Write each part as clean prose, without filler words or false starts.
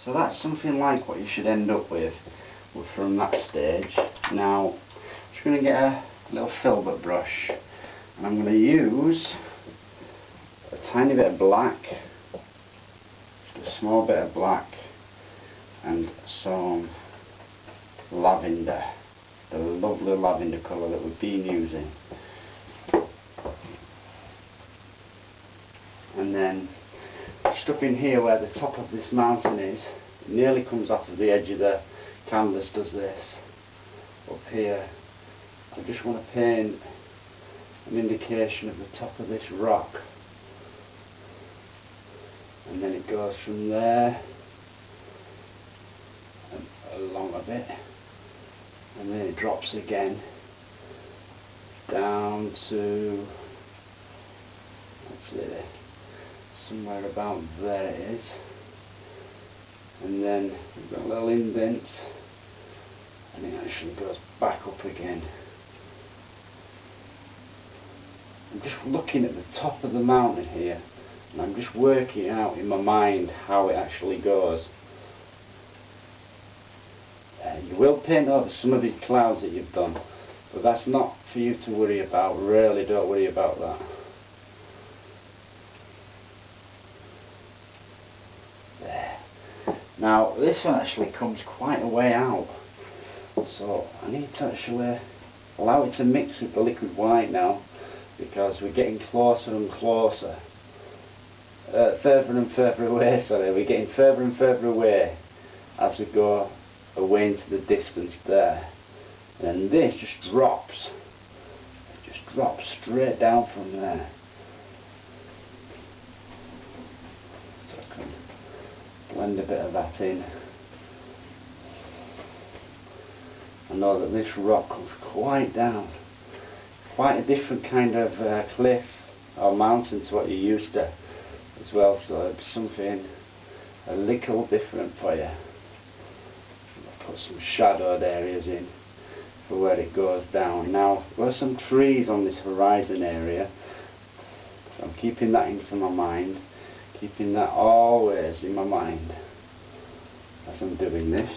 So that's something like what you should end up with from that stage. Now, I'm just going to get a little filbert brush, and I'm going to use a tiny bit of black, just a small bit of black, and some lavender, the lovely lavender colour that we've been using. And then just up in here where the top of this mountain is, it nearly comes off of the edge of the canvas, does this. Up here, I just want to paint an indication of the top of this rock. And then it goes from there and along a bit, and then it drops again down to, let's see, somewhere about there it is, and then we've got a little indent, and it actually goes back up again. I'm just looking at the top of the mountain here, and I'm just working out in my mind how it actually goes. You will paint over some of the clouds that you've done, but that's not for you to worry about. Really don't worry about that. There. Now this one actually comes quite a way out, so I need to actually allow it to mix with the liquid white now, because we're getting closer and closer. Further and further away, sorry, we're getting further and further away as we go away into the distance there. And this just drops. It just drops straight down from there. So I can blend a bit of that in. I know that this rock comes quite down. Quite a different kind of cliff or mountain to what you're used to as well, so it'll be something a little different for you. I'll put some shadowed areas in for where it goes down. Now there are some trees on this horizon area, so I'm keeping that into my mind, keeping that always in my mind as I'm doing this.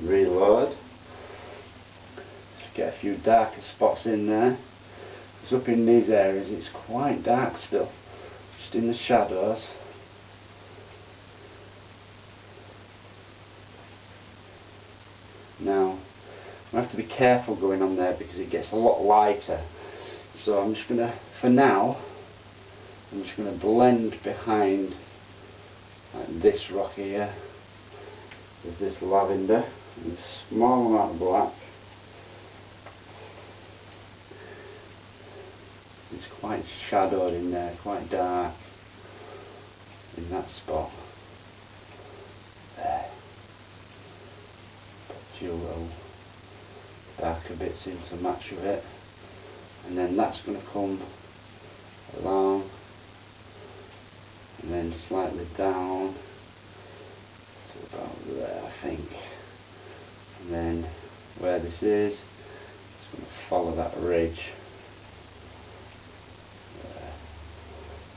Reload, just get a few darker spots in there, because up in these areas it's quite dark still, just in the shadows. Now I have to be careful going on there because it gets a lot lighter, so I'm just going to, for now, I'm just going to blend behind like this rock here with this lavender and a small amount of black. It's quite shadowed in there, quite dark in that spot. There. Put a few little darker bits in to match with it, and then that's going to come along and then slightly down to about there, I think, and then where this is, it's going to follow that ridge.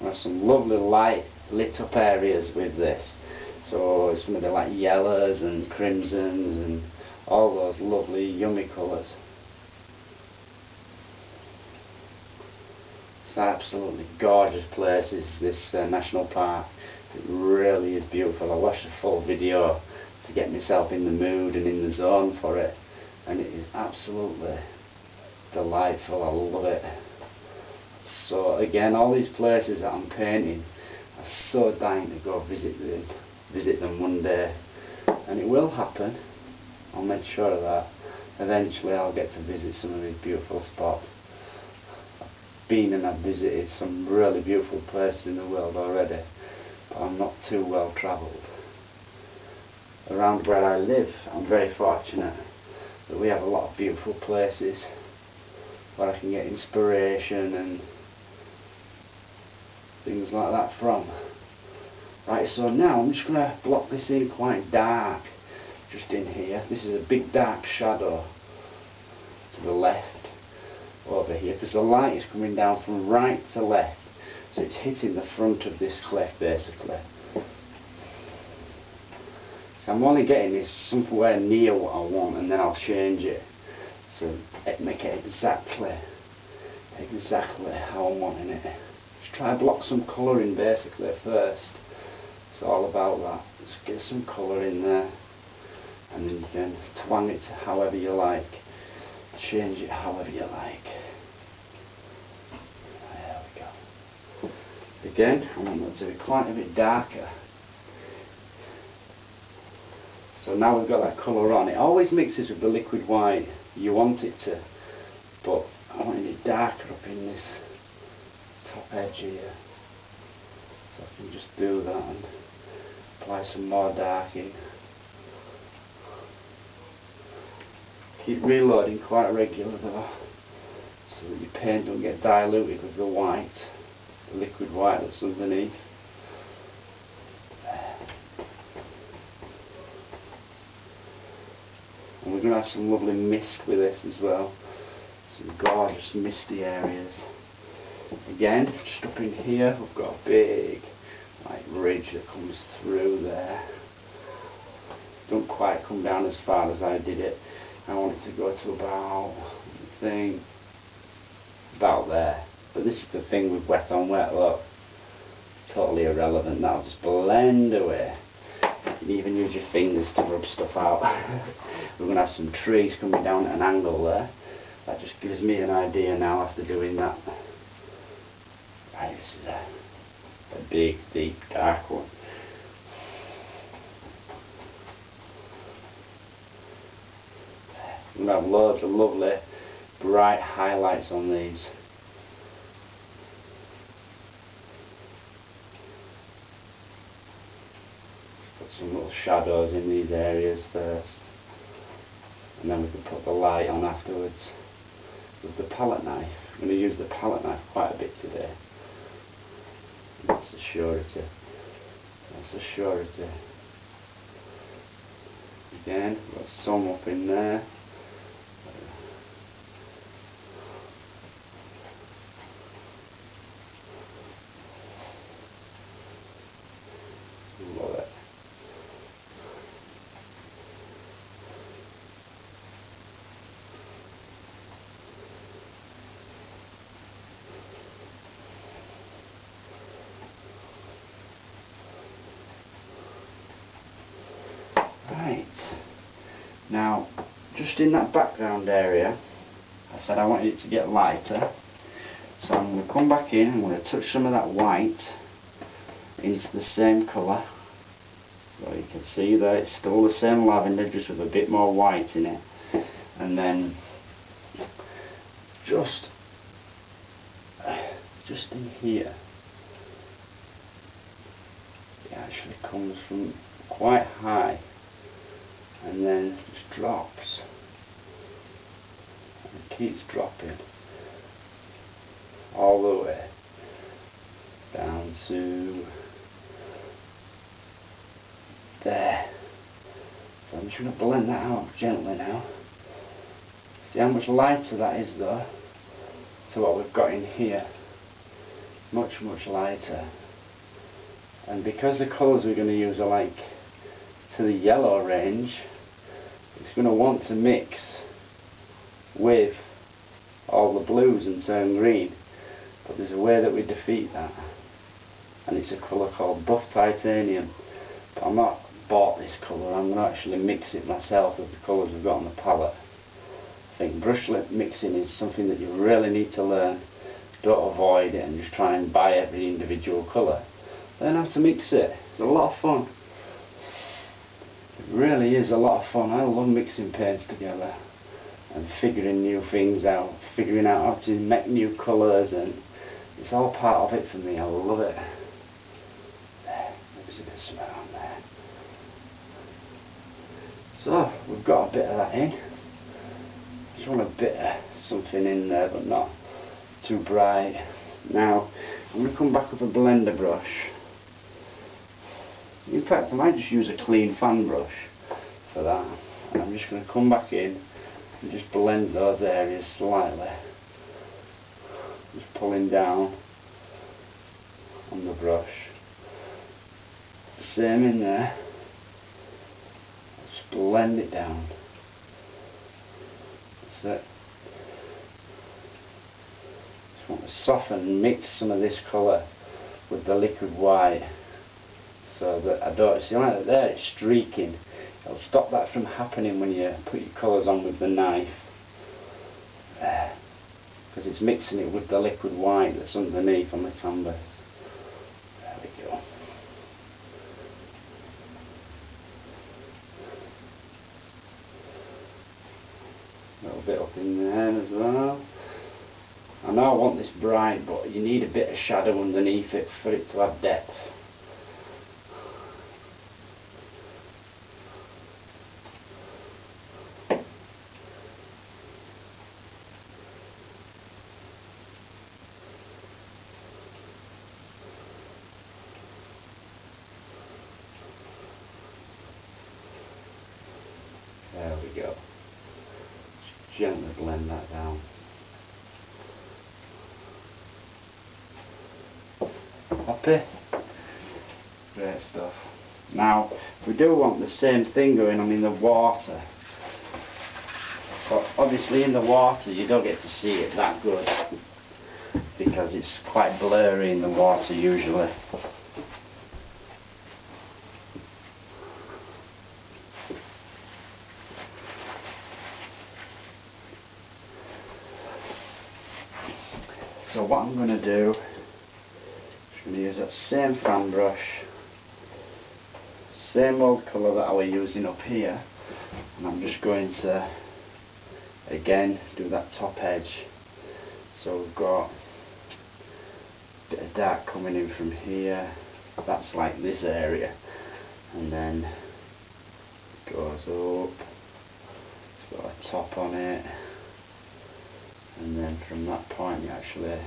There are some lovely light lit up areas with this, so it's going to be like yellows and crimsons and all those lovely yummy colours. It's absolutely gorgeous place, this national park. It really is beautiful. I watched a full video to get myself in the mood and in the zone for it, and it is absolutely delightful. I love it. So again, all these places that I'm painting, I'm so dying to go visit them one day, and it will happen. I'll make sure of that. Eventually I'll get to visit some of these beautiful spots. I've been and I've visited some really beautiful places in the world already, but I'm not too well travelled. Around where I live, I'm very fortunate that we have a lot of beautiful places where I can get inspiration and things like that from. Right, so now I'm just going to block this in quite dark, just in here. This is a big dark shadow to the left over here, because the light is coming down from right to left, so it's hitting the front of this cliff basically. It's So I'm only getting this somewhere near what I want, and then I'll change it so make it exactly how I'm wanting it. Just try to block some colour in basically at first. It's all about that. Just get some colour in there, and then you can twang it to however you like, change it however you like. There we go. Again, I want that to be quite a bit darker. So now we've got that colour on. It always mixes with the liquid white. You want it to, but I want it darker up in this top edge here. So I can just do that and apply some more dark in. Keep reloading quite regular though, so that your paint don't get diluted with the white, the liquid white that's underneath. And we're going to have some lovely mist with this as well, some gorgeous misty areas. Again, just up in here we've got a big ridge that comes through there. Don't quite come down as far as I did it. I want it to go to about, about there. But this is the thing with wet on wet, look. Totally irrelevant, that'll just blend away. You can even use your fingers to rub stuff out. We're going to have some trees coming down at an angle there. That just gives me an idea now after doing that. Right, this is a big, deep, dark one. We're going to have loads of lovely, bright highlights on these. Put some little shadows in these areas first, and then we can put the light on afterwards with the palette knife. I'm going to use the palette knife quite a bit today. That's a surety. That's a surety. Again, got some up in there. Love it. Right, now just in that background area I said I wanted it to get lighter, so I'm going to come back in, I'm going to touch some of that white into the same colour. So you can see there it's still the same lavender, just with a bit more white in it, and then just in here it actually comes from quite high and then just drops and it keeps dropping all the way down to there. So I'm just going to blend that out gently now. See how much lighter that is though to what we've got in here. Much lighter. And because the colours we're going to use are like to the yellow range, it's going to want to mix with all the blues and turn green. But there's a way that we defeat that, and it's a colour called buff titanium. But I'm not bought this colour, I'm going to actually mix it myself with the colours we've got on the palette. I think brushlet mixing is something that you really need to learn. Don't avoid it and just try and buy every individual colour. Learn how to mix it. It's a lot of fun. It really is a lot of fun. I love mixing paints together and figuring new things out, figuring out how to make new colours, and it's all part of it for me. I love it. There, there's a bit of smell on there. So we've got a bit of that in. Just want a bit of something in there, but not too bright. Now I'm going to come back with a blender brush. In fact, I might just use a clean fan brush for that, and I'm just going to come back in and just blend those areas slightly, just pulling down on the brush. Same in there, blend it down. That's it. Just want to soften, mix some of this colour with the liquid white so that I don't see like that there, it's streaking. It'll stop that from happening when you put your colours on with the knife, because it's mixing it with the liquid white that's underneath on the canvas. There we go. A little bit up in there as well. I know I want this bright, but you need a bit of shadow underneath it for it to have depth. There we go. Just gently blend that down. Happy? Great stuff. Now, we do want the same thing going on in the water. But obviously in the water you don't get to see it that good, because it's quite blurry in the water usually. So what I'm going to do, I'm going to use that same fan brush, same old colour that I was using up here, and I'm just going to again do that top edge. So we've got a bit of dark coming in from here, that's like this area, and then it goes up, it's got a top on it, and then from that point it actually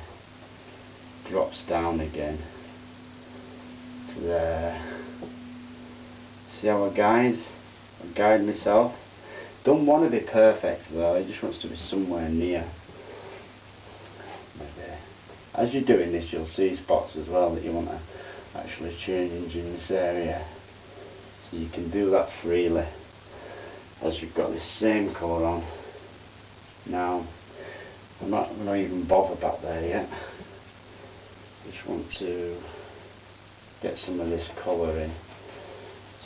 drops down again to there. See how I guide myself? Don't want to be perfect though, it just wants to be somewhere near. Maybe. As you're doing this you'll see spots as well that you want to actually change in this area, so you can do that freely as you've got this same colour on. Now I'm not going to even bother back there yet. Just want to get some of this colour in,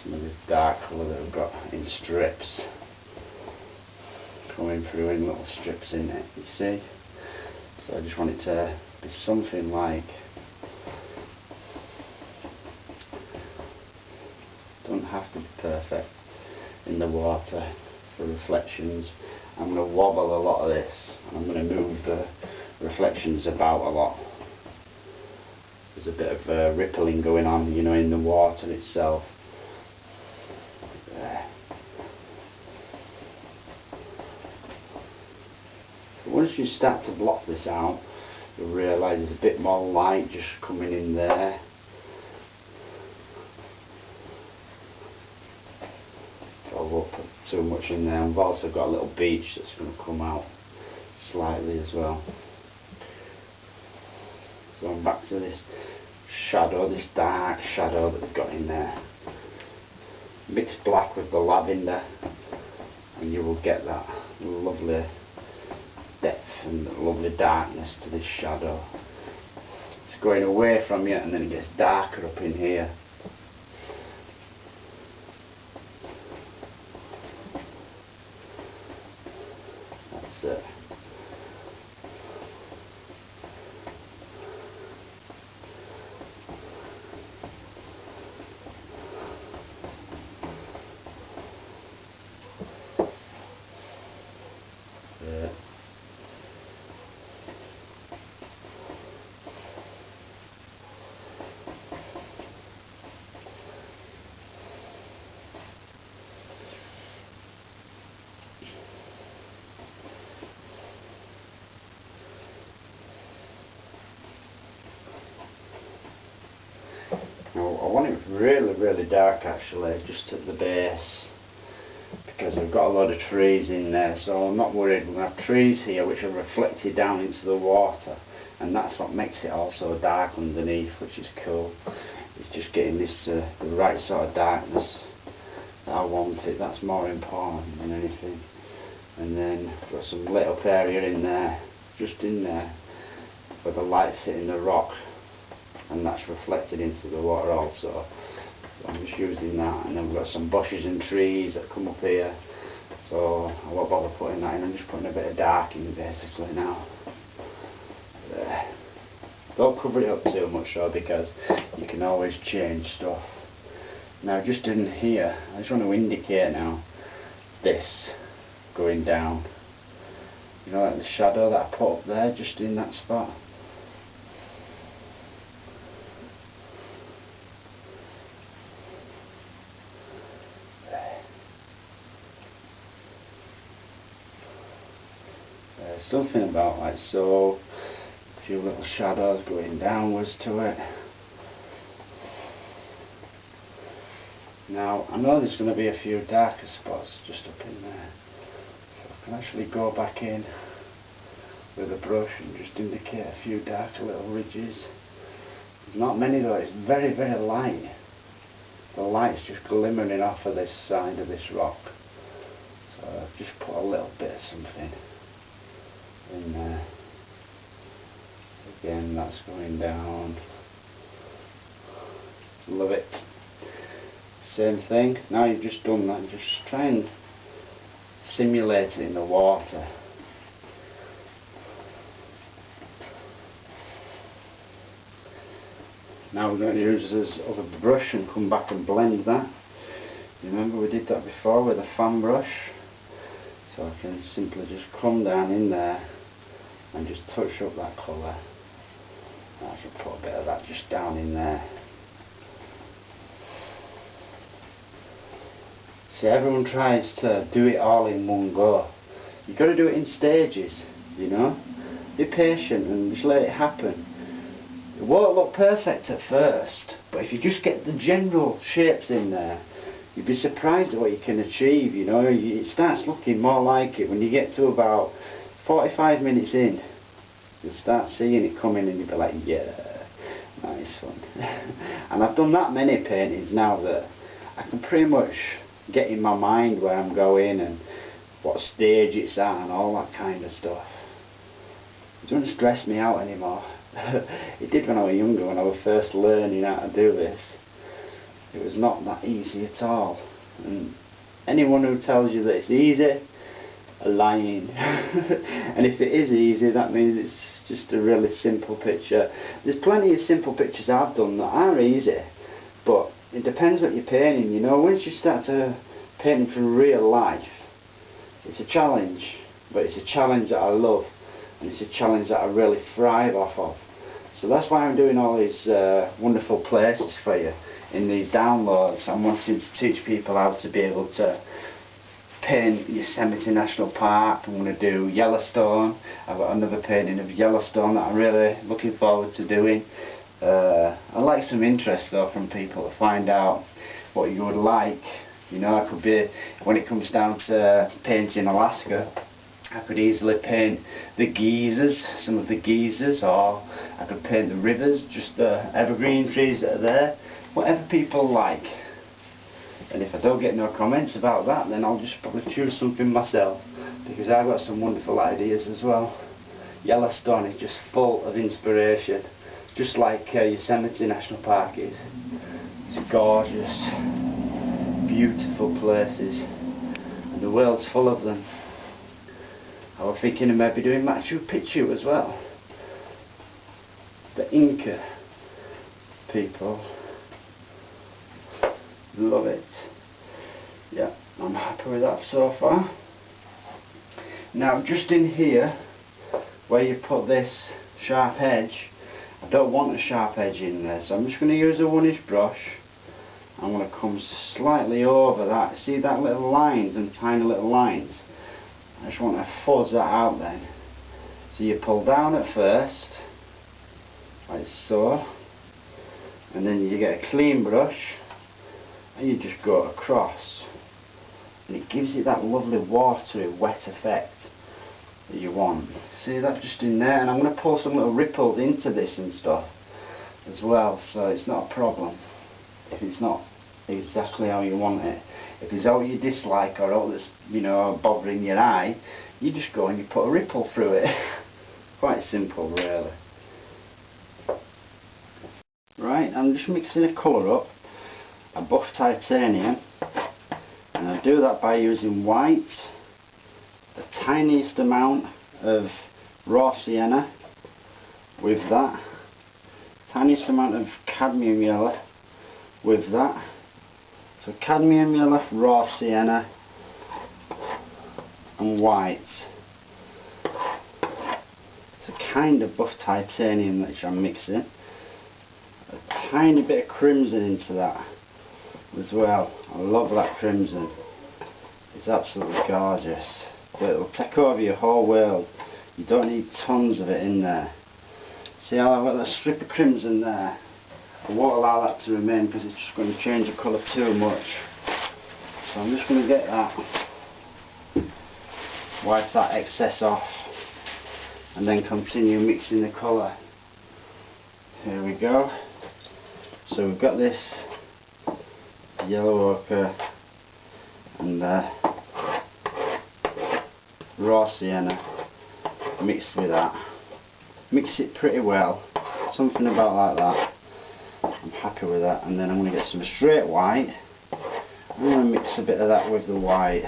some of this dark colour that we've got in strips, coming through in little strips in it, you see. So I just want it to be something like, don't have to be perfect in the water for reflections. I'm going to wobble a lot of this, and I'm going to move the reflections about a lot. There's a bit of rippling going on, you know, in the water itself. There. But once you start to block this out, you'll realise there's a bit more light just coming in there. So I won't put too much in there. I've also got a little beach that's going to come out slightly as well. So I'm back to this shadow, this dark shadow that we've got in there. Mix black with the lavender and you will get that lovely depth and lovely darkness to this shadow. It's going away from you and then it gets darker up in here. That's it. I want it really dark actually, just at the base, because we've got a lot of trees in there, so I'm not worried. We're going to have trees here which are reflected down into the water, and that's what makes it also dark underneath, which is cool. It's just getting this the right sort of darkness that I want it. That's more important than anything. And then got some lit up area in there, just in there, where the light's hitting the rock and that's reflected into the water also. So I'm just using that, and then we've got some bushes and trees that come up here, so I won't bother putting that in. I'm just putting a bit of dark in basically now. There. Don't cover it up too much though, because you can always change stuff. Now just in here, I just want to indicate now this going down. You know, like the shadow that I put up there, just in that spot. There's something about like so, a few little shadows going downwards to it. Now I know there's going to be a few darker spots just up in there. I can actually go back in with a brush and just indicate a few darker little ridges. There's not many though, it's very, very light. The light's just glimmering off of this side of this rock. So I've just put a little bit of something in there. Again, that's going down. Love it. Same thing. Now you've just done that, just try and simulate it in the water. Now we're going to use this other brush and come back and blend that. Remember we did that before with a fan brush. So I can simply just come down in there and just touch up that colour. I can put a bit of that just down in there. See, everyone tries to do it all in one go. You've got to do it in stages, you know. Be patient and just let it happen. It won't look perfect at first, but if you just get the general shapes in there, you'd be surprised at what you can achieve, you know. It starts looking more like it when you get to about 45 minutes in. You'll start seeing it coming and you'll be like, yeah, nice one. And I've done that many paintings now that I can pretty much get in my mind where I'm going and what stage it's at and all that kind of stuff. It doesn't stress me out anymore. It did when I was younger, when I was first learning how to do this. It was not that easy at all. And anyone who tells you that it's easy are lying. And if it is easy, that means it's just a really simple picture. There's plenty of simple pictures I've done that are easy, but it depends what you're painting, you know. Once you start to painting from real life, it's a challenge, but it's a challenge that I love, and it's a challenge that I really thrive off of. So that's why I'm doing all these wonderful places for you in these downloads. I'm wanting to teach people how to be able to paint Yosemite National Park. I'm going to do Yellowstone. I've got another painting of Yellowstone that I'm really looking forward to doing. I'd like some interest though from people to find out what you would like. You know, I could be, when it comes down to painting Alaska, I could easily paint the geysers, some of the geysers, or I could paint the rivers, just the evergreen trees that are there, whatever people like. And if I don't get no comments about that, then I'll just probably choose something myself, because I've got some wonderful ideas as well. Yellowstone is just full of inspiration, just like Yosemite National Park is. It's gorgeous, beautiful places, and the world's full of them. I was thinking of maybe doing Machu Picchu as well. The Inca people love it. Yeah, I'm happy with that so far. Now just in here where you put this sharp edge, I don't want a sharp edge in there, so I'm just going to use a 1-inch brush. I'm going to come slightly over that. See that little lines and tiny little lines? I just want to fuzz that out then. So you pull down at first, like so, and then you get a clean brush and you just go across, and it gives it that lovely watery wet effect that you want. See that just in there? And I'm going to pull some little ripples into this and stuff as well, so it's not a problem if it's not exactly how you want it. If there's out you dislike or out that's, you know, bothering your eye, you just go and you put a ripple through it. Quite simple really. Right, I'm just mixing a colour up, a buff titanium, and I do that by using white, the tiniest amount of raw sienna with that, tiniest amount of cadmium yellow with that. So cadmium yellow, raw sienna and white. It's a kind of buff titanium that I'm mixing. A tiny bit of crimson into that as well. I love that crimson. It's absolutely gorgeous. But it'll take over your whole world. You don't need tons of it in there. See how I've got that strip of crimson there? I won't allow that to remain because it's just going to change the colour too much. So I'm just going to get that, wipe that excess off, and then continue mixing the colour. Here we go. So we've got this yellow ochre and raw sienna mixed with that. Mix it pretty well, something about like that. I'm happy with that, and then I'm going to get some straight white. I'm going to mix a bit of that with the white.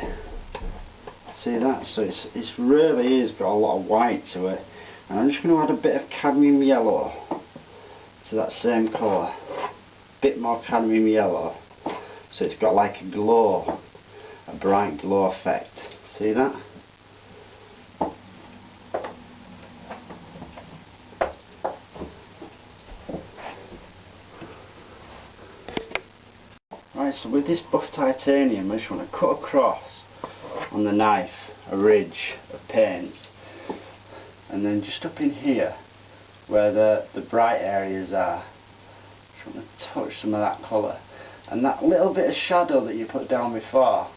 See that? So it's really is got a lot of white to it, and I'm just going to add a bit of cadmium yellow to that same colour. Bit more cadmium yellow, so it's got like a glow, a bright glow effect. See that? Right, so with this buff titanium I just want to cut across on the knife a ridge of paint, and then just up in here where the bright areas are, just want to touch some of that colour, and that little bit of shadow that you put down before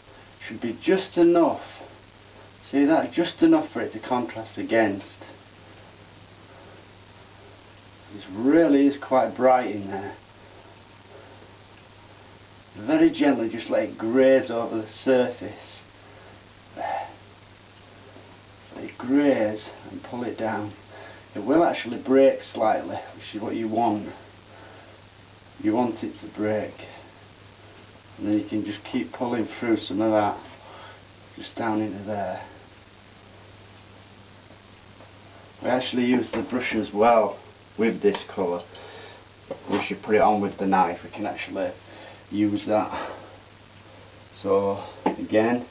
should be just enough. See that? Just enough for it to contrast against. It really is quite bright in there. Very gently just let it graze over the surface. There. Let it graze and pull it down. It will actually break slightly, which is what you want. You want it to break. And then you can just keep pulling through some of that just down into there. We actually use the brush as well with this colour. Once you put it on with the knife, we can actually use that. So again,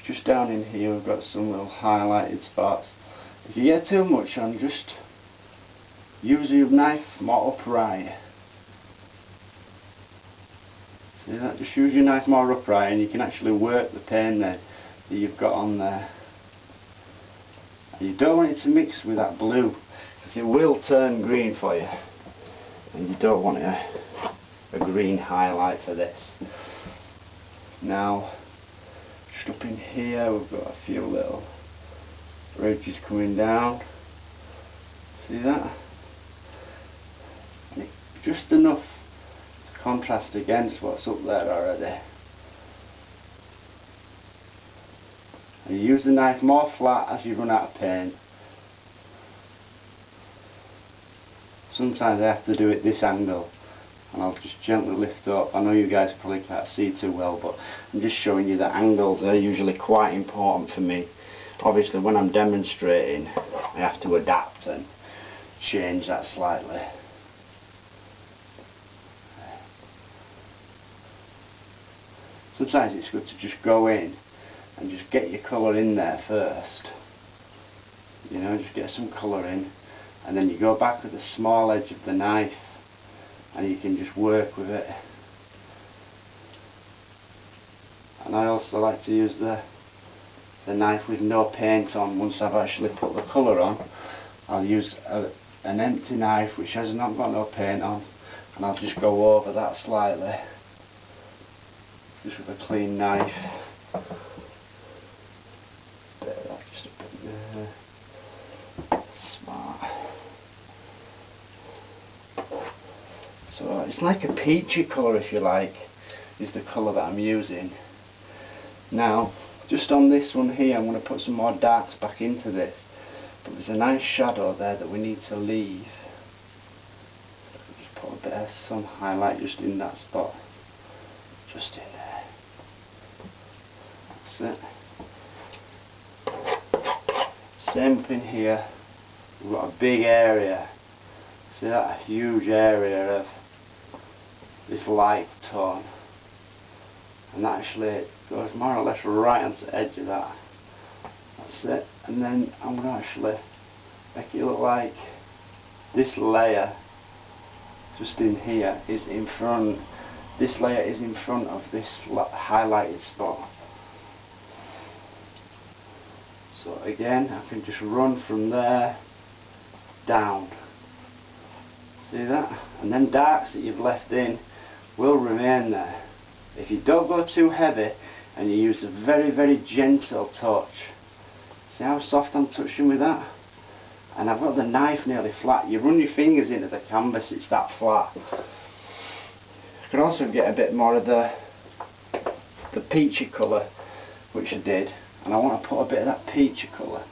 just down in here we've got some little highlighted spots. If you get too much on, just use your knife more upright. See that? Just use your knife more upright and you can actually work the paint there that you've got on there. And you don't want it to mix with that blue because it will turn green for you, and you don't want a green highlight for this. Now just up in here we've got a few little ridges coming down. See that? And just enough to contrast against what's up there already. And you use the knife more flat as you run out of paint. Sometimes I have to do it this angle, and I'll just gently lift up. I know you guys probably can't see too well, but I'm just showing you that angles are usually quite important for me. Obviously when I'm demonstrating I have to adapt and change that slightly. Sometimes it's good to just go in and just get your colour in there first. You know, just get some colour in, and then you go back with the small edge of the knife and you can just work with it. And I also like to use the knife with no paint on. Once I've actually put the colour on, I'll use an empty knife which has not got no paint on, and I'll just go over that slightly just with a clean knife. There, just a bit there. Smart. So it's like a peachy colour if you like. is the colour that I'm using. Now, just on this one here, I'm going to put some more darks back into this, but there's a nice shadow there that we need to leave. Just put a bit of some highlight just in that spot, just in there. That's it. Same up in here. We've got a big area. See that huge area of this light tone, and that actually goes more or less right onto the edge of that. That's it. And then I'm going to actually make it look like this layer just in here is in front. This layer is in front of this highlighted spot. So again, I can just run from there down. See that? And then darks that you've left in will remain there. If you don't go too heavy and you use a very, very gentle touch, see how soft I'm touching with that? And I've got the knife nearly flat. You run your fingers into the canvas, it's that flat. You can also get a bit more of the peachy colour, which I did, and I want to put a bit of that peachy colour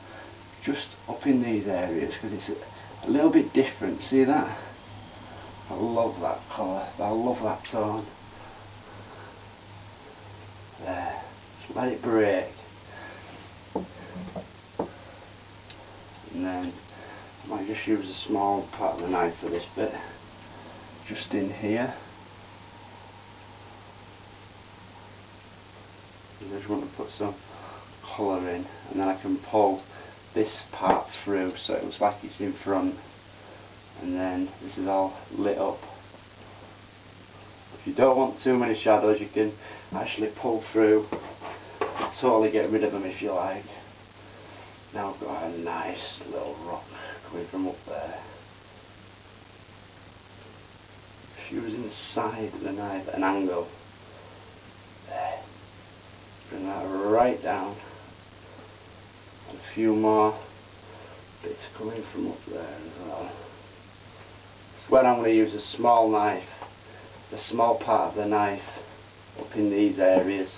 just up in these areas because it's a little bit different. See that? I love that colour, I love that tone. There, just let it break. And then I might just use a small part of the knife for this bit, just in here. I just want to put some colour in, and then I can pull this part through so it looks like it's in front, and then this is all lit up. If you don't want too many shadows, you can actually pull through and totally get rid of them if you like. Now I've got a nice little rock coming from up there. Just using the side of the knife at an angle. There. Bring that right down. And a few more bits coming from up there as well. It's when I'm going to use a small knife, the small part of the knife up in these areas.